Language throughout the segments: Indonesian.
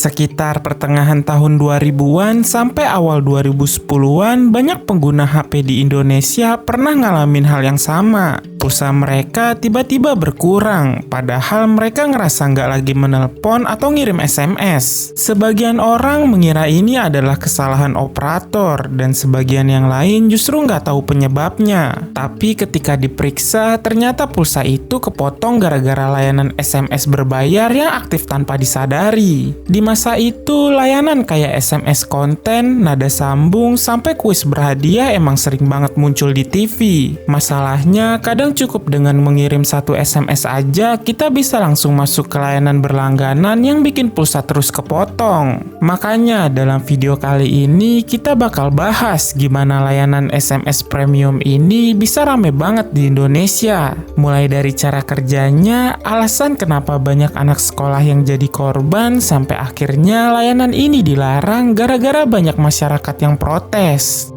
Sekitar pertengahan tahun 2000-an sampai awal 2010-an, banyak pengguna HP di Indonesia pernah ngalamin hal yang sama. Pulsa mereka tiba-tiba berkurang, padahal mereka ngerasa nggak lagi menelpon atau ngirim SMS. Sebagian orang mengira ini adalah kesalahan operator, dan sebagian yang lain justru nggak tahu penyebabnya. Tapi ketika diperiksa, ternyata pulsa itu kepotong gara-gara layanan SMS berbayar yang aktif tanpa disadari. Di masa itu, layanan kayak SMS konten, nada sambung, sampai kuis berhadiah emang sering banget muncul di TV. Masalahnya, kadang cukup dengan mengirim satu SMS aja, kita bisa langsung masuk ke layanan berlangganan yang bikin pulsa terus kepotong. Makanya, dalam video kali ini, kita bakal bahas gimana layanan SMS premium ini bisa rame banget di Indonesia. Mulai dari cara kerjanya, alasan kenapa banyak anak sekolah yang jadi korban, sampai akhirnya layanan ini dilarang gara-gara banyak masyarakat yang protes.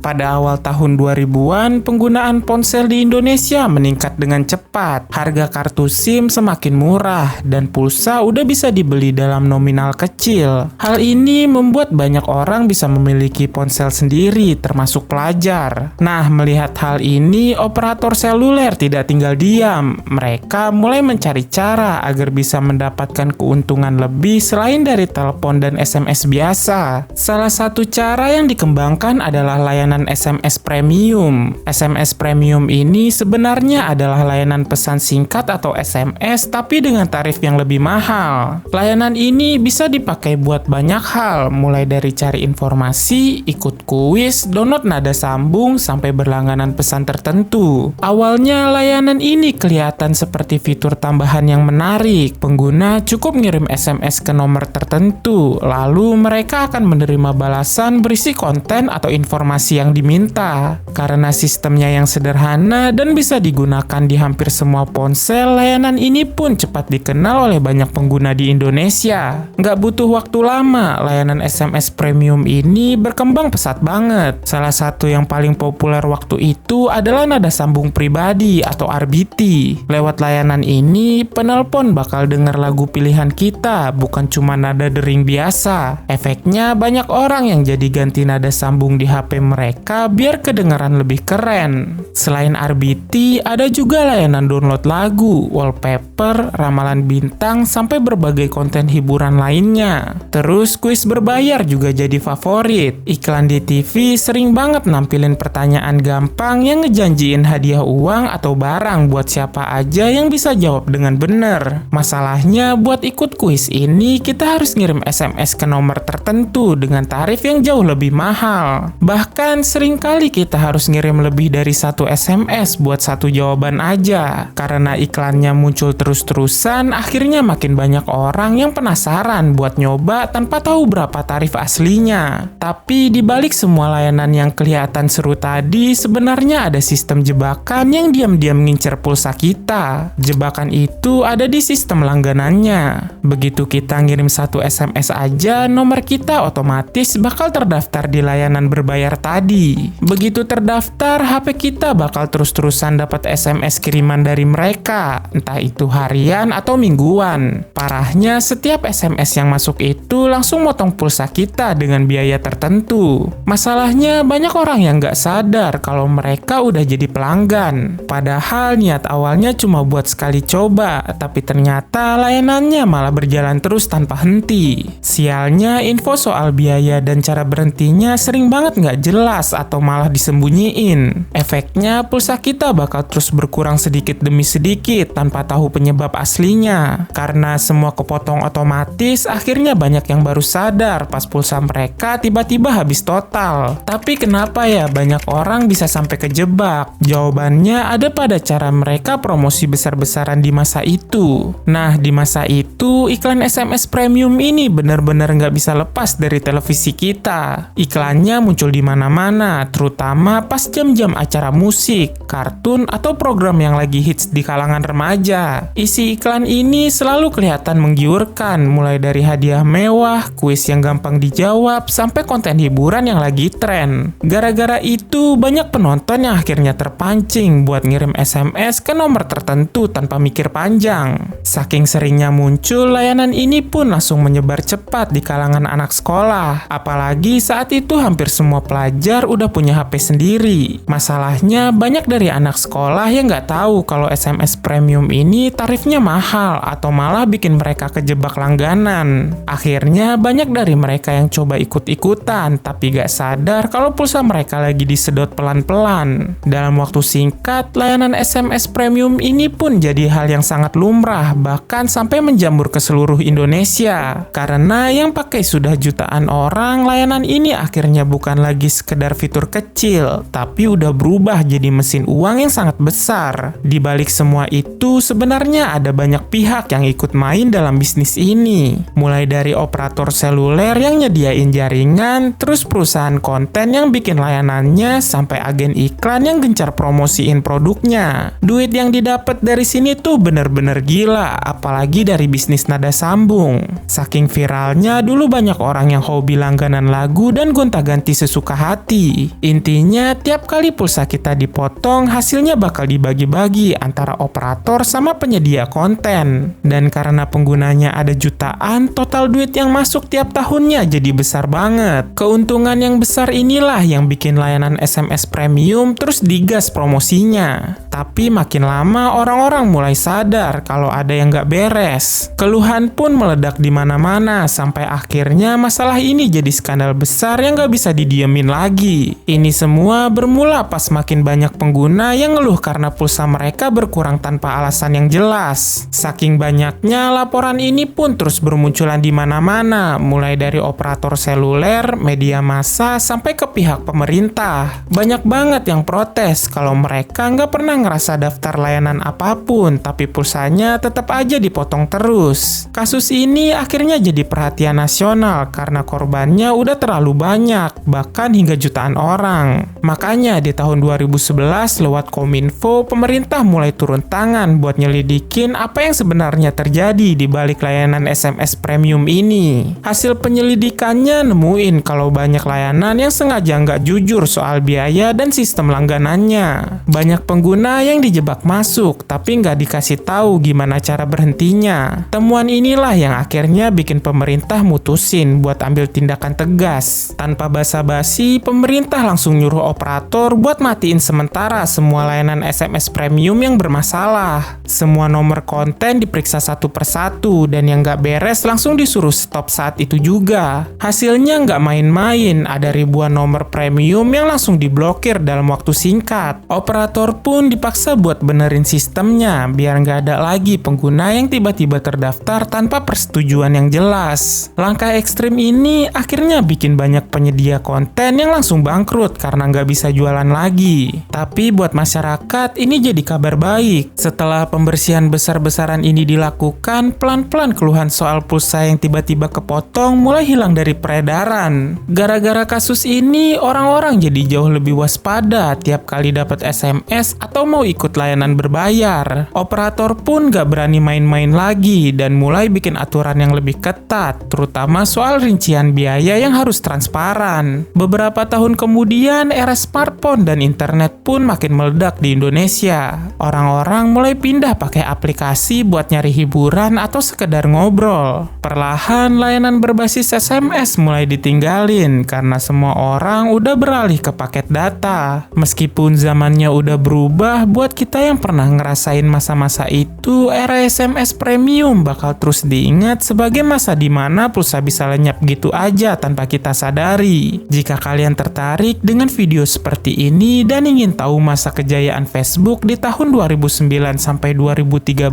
Pada awal tahun 2000-an, penggunaan ponsel di Indonesia meningkat dengan cepat. Harga kartu SIM semakin murah, dan pulsa udah bisa dibeli dalam nominal kecil. Hal ini membuat banyak orang bisa memiliki ponsel sendiri, termasuk pelajar. Nah, melihat hal ini, operator seluler tidak tinggal diam. Mereka mulai mencari cara agar bisa mendapatkan keuntungan lebih selain dari telepon dan SMS biasa. Salah satu cara yang dikembangkan adalah layanan SMS Premium. SMS Premium ini sebenarnya adalah layanan pesan singkat atau SMS tapi dengan tarif yang lebih mahal. Layanan ini bisa dipakai buat banyak hal, mulai dari cari informasi, ikut kuis, download nada sambung, sampai berlangganan pesan tertentu. Awalnya layanan ini kelihatan seperti fitur tambahan yang menarik. Pengguna cukup ngirim SMS ke nomor tertentu, lalu mereka akan menerima balasan berisi konten atau informasi yang diminta. Karena sistemnya yang sederhana dan bisa digunakan di hampir semua ponsel, layanan ini pun cepat dikenal oleh banyak pengguna di Indonesia. Nggak butuh waktu lama, layanan SMS Premium ini berkembang pesat banget. Salah satu yang paling populer waktu itu adalah nada sambung pribadi atau RBT. Lewat layanan ini, penelpon bakal denger lagu pilihan kita, bukan cuma nada dering biasa. Efeknya banyak orang yang jadi ganti nada sambung di HP mereka biar kedengaran lebih keren. Selain RBT, ada juga layanan download lagu, wallpaper, ramalan bintang, sampai berbagai konten hiburan lainnya. Terus kuis berbayar juga jadi favorit. Iklan di TV sering banget nampilin pertanyaan gampang yang ngejanjiin hadiah uang atau barang buat siapa aja yang bisa jawab dengan bener. Masalahnya, buat ikut kuis ini kita harus ngirim SMS ke nomor tertentu dengan tarif yang jauh lebih mahal. Bahkan seringkali kita harus ngirim lebih dari satu SMS buat satu jawaban aja. Karena iklannya muncul terus-terusan, akhirnya makin banyak orang yang penasaran buat nyoba tanpa tahu berapa tarif aslinya. Tapi dibalik semua layanan yang kelihatan seru tadi, sebenarnya ada sistem jebakan yang diam-diam ngincer pulsa kita. Jebakan itu ada di sistem langganannya. Begitu kita ngirim satu SMS aja, nomor kita otomatis bakal terdaftar di layanan berbayar tadi. Begitu terdaftar, HP kita bakal terus-terusan dapat SMS kiriman dari mereka, entah itu harian atau mingguan. Parahnya, setiap SMS yang masuk itu langsung motong pulsa kita dengan biaya tertentu. Masalahnya, banyak orang yang nggak sadar kalau mereka udah jadi pelanggan. Padahal niat awalnya cuma buat sekali coba, tapi ternyata layanannya malah berjalan terus tanpa henti. Sialnya, info soal biaya dan cara berhentinya sering banget nggak jelas atau malah disembunyiin. Efeknya, pulsa kita bakal terus berkurang sedikit demi sedikit tanpa tahu penyebab aslinya. Karena semua kepotong otomatis, akhirnya banyak yang baru sadar pas pulsa mereka tiba-tiba habis total. Tapi kenapa ya banyak orang bisa sampai kejebak? Jawabannya ada pada cara mereka promosi besar-besaran di masa itu. Nah, di masa itu, iklan SMS Premium ini benar-benar nggak bisa lepas dari televisi kita. Iklannya muncul di mana-mana. mana-mana, terutama pas jam-jam acara musik, kartun, atau program yang lagi hits di kalangan remaja. Isi iklan ini selalu kelihatan menggiurkan, mulai dari hadiah mewah, kuis yang gampang dijawab, sampai konten hiburan yang lagi tren. Gara-gara itu, banyak penonton yang akhirnya terpancing buat ngirim SMS ke nomor tertentu tanpa mikir panjang. Saking seringnya muncul, layanan ini pun langsung menyebar cepat di kalangan anak sekolah. Apalagi saat itu hampir semua pelajar udah punya HP sendiri. Masalahnya banyak dari anak sekolah yang nggak tahu kalau SMS premium ini tarifnya mahal atau malah bikin mereka kejebak langganan. Akhirnya banyak dari mereka yang coba ikut-ikutan tapi nggak sadar kalau pulsa mereka lagi disedot pelan-pelan. Dalam waktu singkat, layanan SMS premium ini pun jadi hal yang sangat lumrah, bahkan sampai menjamur ke seluruh Indonesia. Karena yang pakai sudah jutaan orang, layanan ini akhirnya bukan lagi sekedar fitur kecil, tapi udah berubah jadi mesin uang yang sangat besar. Di balik semua itu, sebenarnya ada banyak pihak yang ikut main dalam bisnis ini. Mulai dari operator seluler yang nyediain jaringan, terus perusahaan konten yang bikin layanannya, sampai agen iklan yang gencar promosiin produknya. Duit yang didapat dari sini tuh bener-bener gila, apalagi dari bisnis nada sambung. Saking viralnya, dulu banyak orang yang hobi langganan lagu dan gonta-ganti sesuka hati. Intinya, tiap kali pulsa kita dipotong, hasilnya bakal dibagi-bagi antara operator sama penyedia konten. Dan karena penggunanya ada jutaan, total duit yang masuk tiap tahunnya jadi besar banget. Keuntungan yang besar inilah yang bikin layanan SMS premium terus digas promosinya. Tapi makin lama orang-orang mulai sadar kalau ada yang nggak beres. Keluhan pun meledak di mana-mana sampai akhirnya masalah ini jadi skandal besar yang nggak bisa didiemin lagi. Ini semua bermula pas makin banyak pengguna yang ngeluh karena pulsa mereka berkurang tanpa alasan yang jelas. Saking banyaknya, laporan ini pun terus bermunculan di mana-mana, mulai dari operator seluler, media massa, sampai ke pihak pemerintah. Banyak banget yang protes kalau mereka nggak pernah ngerasa daftar layanan apapun, tapi pulsanya tetap aja dipotong terus. Kasus ini akhirnya jadi perhatian nasional karena korbannya udah terlalu banyak, bahkan hingga jutaan orang. Makanya di tahun 2011 lewat Kominfo, pemerintah mulai turun tangan buat nyelidikin apa yang sebenarnya terjadi di balik layanan SMS premium ini. Hasil penyelidikannya nemuin kalau banyak layanan yang sengaja nggak jujur soal biaya dan sistem langganannya. Banyak pengguna yang dijebak masuk tapi nggak dikasih tahu gimana cara berhentinya. Temuan inilah yang akhirnya bikin pemerintah mutusin buat ambil tindakan tegas. Tanpa basa-basi, pemerintah langsung nyuruh operator buat matiin sementara semua layanan SMS premium yang bermasalah. Semua nomor konten diperiksa satu persatu dan yang nggak beres langsung disuruh stop saat itu juga. Hasilnya nggak main-main, ada ribuan nomor premium yang langsung diblokir dalam waktu singkat. Operator pun dipaksa buat benerin sistemnya biar nggak ada lagi pengguna yang tiba-tiba terdaftar tanpa persetujuan yang jelas. Langkah ekstrim ini akhirnya bikin banyak penyedia konten yang langsung bangkrut karena nggak bisa jualan lagi. Tapi buat masyarakat ini jadi kabar baik. Setelah pembersihan besar-besaran ini dilakukan, pelan-pelan keluhan soal pulsa yang tiba-tiba kepotong mulai hilang dari peredaran. Gara-gara kasus ini, orang-orang jadi jauh lebih waspada tiap kali dapat SMS atau mau ikut layanan berbayar. Operator pun gak berani main-main lagi dan mulai bikin aturan yang lebih ketat, terutama soal rincian biaya yang harus transparan. Beberapa tahun kemudian, era smartphone dan internet pun makin meledak di Indonesia. Orang-orang mulai pindah pakai aplikasi buat nyari hiburan atau sekedar ngobrol. Perlahan, layanan berbasis SMS mulai ditinggalin karena semua orang udah beralih ke paket data. Meskipun zamannya udah berubah, buat kita yang pernah ngerasain masa-masa itu, era SMS premium bakal terus diingat sebagai masa dimana pulsa bisa lenyap gitu aja tanpa kita sadari. Jika kalian tertarik dengan video seperti ini dan ingin tahu masa kejayaan Facebook di tahun 2009 sampai 2013,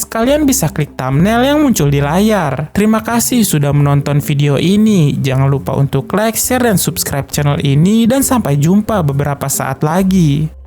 kalian bisa klik thumbnail yang muncul di layar. Terima kasih sudah menonton video ini. Jangan lupa untuk like, share, dan subscribe channel ini dan sampai jumpa beberapa saat lagi.